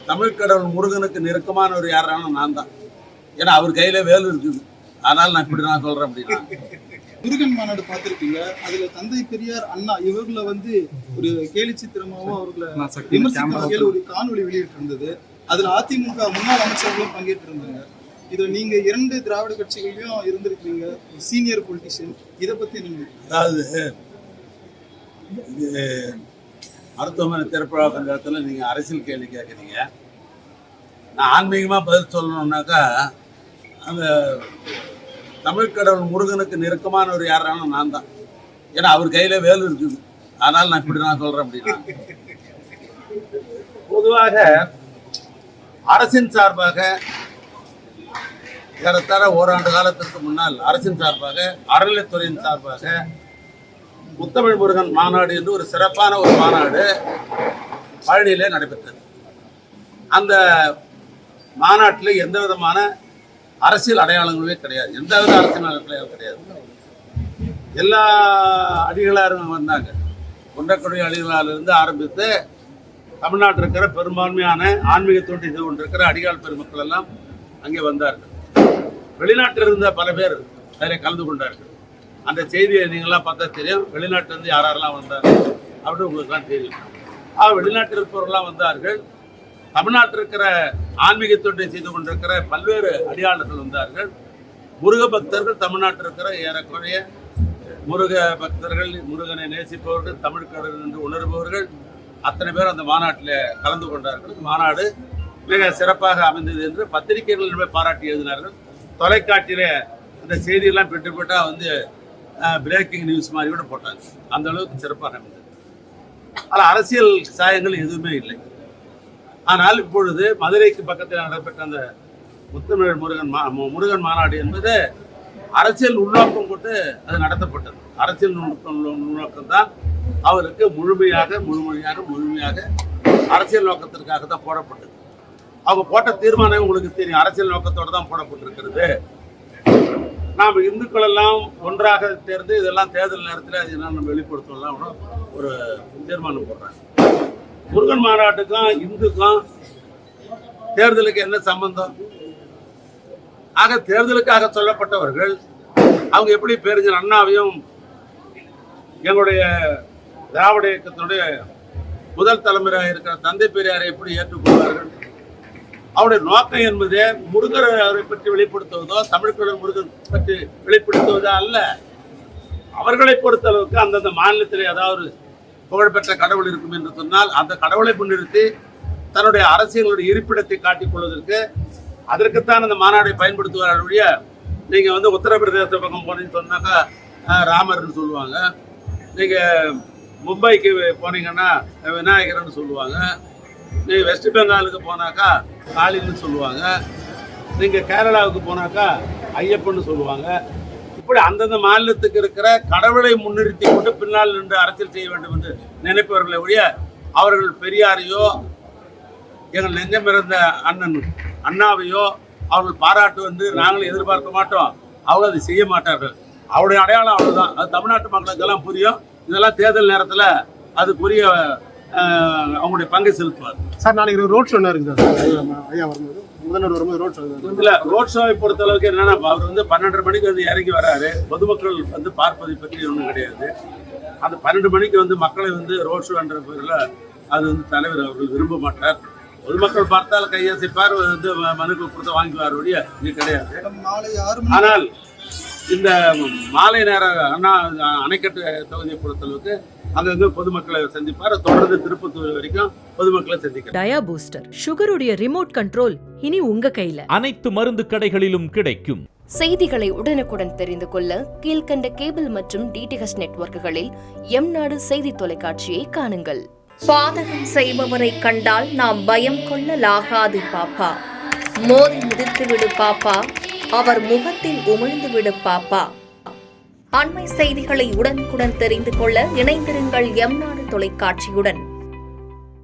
தமிழ் கடவுள் முருகனுக்கு நெருக்கமானவர் யாராலும் நான் தான். ஏன்னா அவர் கையில வேலு இருக்குது. அதனால நான் இப்படி நான் சொல்றேன் அப்படின்னா. முருகன் மாநாடு பார்த்திருப்பீங்க. அதுல தந்தை பெரியார் அண்ணா இவர்களை ஒரு கேலி சித்திரமாவும் அவர்களை விமர்சிக்கும் வகையில் ஒரு காணொலி வெளியிட்டு இருந்தது. அதுல அதிமுக முன்னாள் அமைச்சர்களும் பங்கேற்று இருந்தாங்க. இதுல நீங்க 2 திராவிட கட்சிகளையும் இருந்திருக்கீங்க, சீனியர் பொலிட்டிஷியன். இதை பத்தி நீங்க அதாவது இது மருத்துவமனை திறப்பு அந்த இடத்துல நீங்க அரசியல் கேள்வி கேட்குறீங்க. நான் ஆன்மீகமாக பதில் சொல்லணும்னாக்கா அந்த தமிழ் கடவுள் முருகனுக்கு நெருக்கமானவர் யாராலும் நான் தான். ஏன்னா அவர் கையில வேலு இருக்குது. அதனால நான் இப்படி நான் சொல்றேன் அப்படின்னா. பொதுவாக அரசின் சார்பாக ஏறத்தாழ ஓராண்டு காலத்திற்கு முன்னால் அரசின் சார்பாக அறநிலைத்துறையின் சார்பாக முத்தமிழ் முருகன் மாநாடு என்று ஒரு சிறப்பான ஒரு மாநாடு பழனியிலே நடைபெற்றது. அந்த மாநாட்டில் எந்த விதமான அரசியல் அடையாளங்களுமே கிடையாது. எந்த வித அரசியல் அடையாளம் கிடையாது. எல்லா அடிகளாரும் வந்தாங்க. கொண்டக்குடி அடிகளாலிருந்து ஆரம்பித்து தமிழ்நாட்டில் இருக்கிற பெரும்பான்மையான ஆன்மீக தொண்டு செய்து கொண்டிருக்கிற அடிகால் பெருமக்கள் எல்லாம் அங்கே வந்தார்கள். வெளிநாட்டில் இருந்த பல பேர் அதில் கலந்து கொண்டார்கள். அந்த செய்தியை நீங்களாம் பார்த்தா தெரியும். வெளிநாட்டிலிருந்து யாரெல்லாம் வந்தார்கள் அப்படின்னு உங்களுக்குலாம் தெரியும். வெளிநாட்டில் இருப்பவர்கள்லாம் வந்தார்கள். தமிழ்நாட்டில் இருக்கிற ஆன்மீக தொண்டை செய்து கொண்டிருக்கிற பல்வேறு அடியாளர்கள் வந்தார்கள். முருக பக்தர்கள் தமிழ்நாட்டில் இருக்கிற ஏறக்குறைய முருக பக்தர்கள், முருகனை நேசிப்பவர்கள், தமிழ் கடவுள் என்று உணர்பவர்கள் அத்தனை பேர் அந்த மாநாட்டில் கலந்து கொண்டார்கள். மாநாடு மிக சிறப்பாக அமைந்தது என்று பத்திரிகைகள் பாராட்டி எழுதினார்கள். தொலைக்காட்சியில அந்த செய்தியெல்லாம் பெற்று பிரேக்கிங் நியூஸ் மாதிரி கூட போட்டாங்க. அந்த அளவுக்கு சிறப்பாக அமைந்தது. ஆனால் அரசியல் சாயங்கள் எதுவுமே இல்லை. ஆனால் இப்பொழுது மதுரைக்கு பக்கத்தில் நடைபெற்ற அந்த முத்தமிழ் முருகன் மாநாடு என்பது அரசியல் உள்நோக்கம் கொண்டு அது நடத்தப்பட்டது. அரசியல் உள்நோக்கம் தான் அவருக்கு முழுமையாக அரசியல் நோக்கத்திற்காக தான் போடப்பட்டது. அவங்க போட்ட தீர்மானம் உங்களுக்கு தெரியும். அரசியல் நோக்கத்தோடு தான் போடப்பட்டிருக்கிறது. நாம் இந்துக்கள் எல்லாம் ஒன்றாக தேர்ந்து இதெல்லாம் தேர்தல் நேரத்தில் அது என்ன நம்ம வெளிப்படுத்தலாம் ஒரு தீர்மானம் போடுறாங்க. முருகன் மாநாட்டுக்கும் இந்துக்கும் தேர்தலுக்கு என்ன சம்பந்தம்? ஆக தேர்தலுக்காக சொல்லப்பட்டவர்கள் அவங்க எப்படி பேருஞ்சர் அண்ணாவையும் எங்களுடைய திராவிட இயக்கத்தினுடைய முதல் தலைமுறையாக இருக்கிற தந்தை பெரியாரை எப்படி ஏற்றுக்கொள்வார்கள்? அவருடைய நோக்கம் என்பதே முருகரை பற்றி வெளிப்படுத்துவதோ தமிழ்கடல் முருகன் பற்றி வெளிப்படுத்துவதோ அல்ல. அவர்களை பொறுத்த அளவுக்கு அந்தந்த மாநிலத்தில் ஏதாவது புகழ்பெற்ற கடவுள் இருக்கும் என்று சொன்னால் அந்த கடவுளை முன்னிறுத்தி தன்னுடைய அரசியலுடைய இருப்பிடத்தை காட்டிக் கொள்வதற்கு அதற்குத்தான் அந்த மாநாடை பயன்படுத்துவார்களுடைய. நீங்கள் உத்தரப்பிரதேச பக்கம் போனீங்கன்னு சொன்னாக்கா ராமர்னு சொல்லுவாங்க. நீங்கள் மும்பைக்கு போனீங்கன்னா விநாயகர்னு சொல்லுவாங்க. நீங்கள் வெஸ்ட் பெங்காலுக்கு போனாக்கா காளின்னு சொல்லுவாங்க. நீங்கள் கேரளாவுக்கு போனாக்கா ஐயப்பன்னு சொல்லுவாங்க. இப்படி அந்தந்த மாநிலத்துக்கு இருக்கிற கடவுளை முன்னிறுத்தி கொண்டு பின்னால் நின்று அரசியல் செய்ய வேண்டும் என்று நினைப்பவர்களை ஒழிய அவர்கள் பெரியாரையோ எங்கள் நெஞ்சம் இருந்த அண்ணன் அண்ணாவையோ அவர்கள் பாராட்டு வந்து நாங்களும் எதிர்பார்க்க மாட்டோம். அவங்க அதை செய்ய மாட்டார்கள். அவருடைய அடையாளம் அவ்வளவுதான். அது தமிழ்நாட்டு மக்களுக்கெல்லாம் புரியும். இதெல்லாம் தேர்தல் நேரத்தில் அது புரிய அவங்களுடைய பங்கை செலுத்துவார். சார் நாளைக்கு ரோட் ஷோ இருக்குங்க ஐயா வரும்போது முதல்வர் வரும்போது ரோட் ஷோ இல்லை. ரோட் ஷோவை பொறுத்த அளவுக்கு என்னன்னா அவர் 12:30 மணிக்கு இறங்கி வராரு. பொதுமக்கள் பார்ப்பதை பற்றி ஒன்றும் கிடையாது. அந்த 12 மணிக்கு மக்களை ரோட் ஷோ என்ற பேரில் அது தலைவர் அவர்கள் விரும்ப மாட்டார். பொதுமக்கள் பார்த்தால் கையசைப்பார், மனுக்கு கொடுத்து வாங்குவார் ஒழிய இது கிடையாது. ஆனால் இந்த மாலை நேர அண்ணா அணைக்கட்டு தொகுதியை பொறுத்தளவுக்கு அங்கங்க பொதுமக்களை சந்திப்பார். தொடர்ந்து திருப்பத்தூர் வரைக்கும் பொதுமக்களை சந்திக்கிறார். டயா பூஸ்டர் சுகருடைய ரிமோட் கண்ட்ரோல் இனி உங்க கையில. அனைத்து மருந்து கடைகளிலும் கிடைக்கும். செய்திகளை உடனுக்குடன் தெரிந்து கொள்ள கீழ்கண்ட கேபிள் மற்றும் டிடிஎச் நெட்வொர்க்குகளில் எம்நாடு செய்தி தொலைக்காட்சியை காணுங்கள். பாதகம் செய்பவரை கண்டால் நாம் பயம் கொள்ளலாகாது பாப்பா. மோதி முடித்துவிடு பாப்பா, அவர் முகத்தில் உமிழ்ந்துவிடு பாப்பா. அண்மை செய்திகளை உடனுக்குடன் தெரிந்து கொள்ள இணைந்திருங்கள் எம்நாடு தொலைக்காட்சியுடன்.